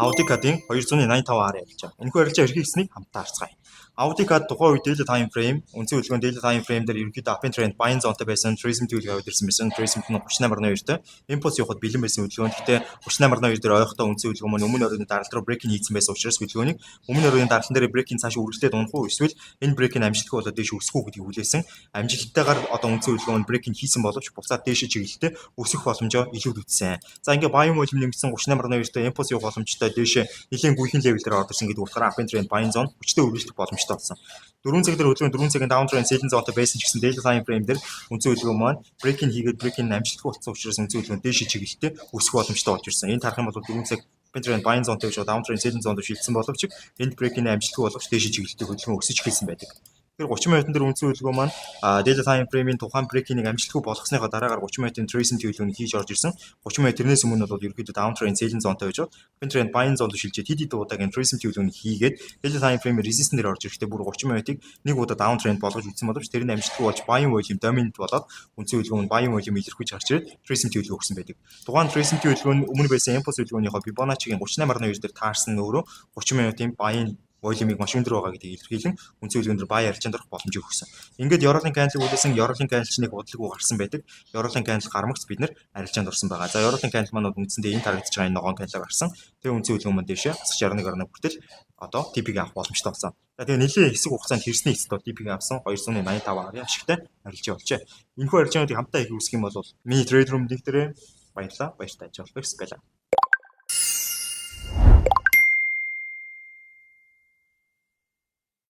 AudiCAD-ийн 285R ярьж байгаа. Энэхүү ярилцлага ерхий хэснийг хамтдаа харцгаая. AudiCAD тухайн үед daily time frame, үндсэн хөдөлгөөн daily time frame дээр ерөнхийдөө up and trend buying zone-тай байсан, Prism төлөв аваад ирсэн байсан. Prism нь 38.2-тэй. Impulse явахад бэлэн байсан хөдөлгөөн. Гэхдээ 38.2 дээр ойрхон үндсэн хөдөлгөөн маань өмнө өрөөний даралт руу breaking хийсэн байсан учраас хөдөлгөөнийг өмнө өрөөний даралтан дээр breaking цааш үргэлжлээд унах уу эсвэл энэ breaking амжилтгүй болоод дээш өсөх үү гэдгийг хүлээсэн. Амжилттайгаар одоо үндсэн хөдөлгөөн breaking хийсэн боловч буцаад дээш чиглэлтэй өсөх боломжоо илүү үзсэн. За ингээ buying volume нэмэгдсэн 38.2-тэй impulse явах боломжтой дээш нэлийн гүйхэн level дээр орж ирсэн гэдэг утгаараа up and trend buying zone хүчтэй үргэлжлэх боломжтой болсон. 4 цаг дээр хөдөлгөөн 4 цагийн down trend selling zone-тай байсан ч гэсэн daily time frame дээр үндсэн хөдөлгөөн маань breaking хийгээд breaking амжилтгүй болсон учраас үндсэн хөдөлгөөн дээш чиглэлтэй өсөх боломжтой болж ирсэн. Энэ тарах юм бол 4 цаг up and trend buying zone-тэй биш down trend selling zone-д шилжсэн боловч энд breaking амжилтгүй болгож дээш чиглэлтэй хөдөлгөөн өсөж эхэлсэн байдаг. Тэгэхээр 30 минутын дээр үндсэн хөдөлгөөн маань daily time frame-ийн тухайн breaking-ийг амжилтгүй болгосныхоо дараагаар 30 минутын tracing төлөвлөгөөнийг хийж орж ирсэн. 30 минут тэрнээс өмнө бол ерөөдөө down trend selling zone-тай байж up and trend buying zone-д шилжээд хэд хэд удаагийн tracing төлөвлөгөөнийг хийгээд daily time frame-ийн resistance дээр орж ирэхдээ бүр 30 минутыг нэг удаа down trend болгож үзсэн боловч тэр нь амжилтгүй болж buying volume dominant болоод үндсэн хөдөлгөөн нь buying volume илэрхийлж гарч ирээд tracing төлөвлөгөө өгсөн байдаг. Тухайн tracing төлөвлөгөө нь өмнө байсан impulse төлөвлөгөөнийхөө Fibonacci-гийн 38.2 дээр таарсан нь өөрөө 30 минутын buying volume-ыг маш өндөр байгаа гэдгийг илэрхийлэн үндсэн хөдөлгөөн дээр buy арилжаанд орох боломжийг өгсөн. Ингээд Euroline candle үлдээсэн Euroline candle-ыг бодлого гарсан байдаг. Euroline candle гармагц бид нэр арилжаанд орсон байгаа. За Euroline candle маань үндсэндээ энэ тарагдж байгаа энэ ногоон candle гарсан. Тэгээ үндсэн хөдөлгөөн маань дэвшээ 61.1 хүртэл одоо TP-г авах боломжтой болсон. За тэгээ нэлийн хэсэг хугацаанд хэрсний эцэст бол TP-г авсан 285 ашигтай арилжаа болжээ. Энэхүү арилжаануудыг хамтдаа хийх үсэх юм бол миний trade room линк дээр баярлалаа. Баяртай ажил олгох баярлалаа.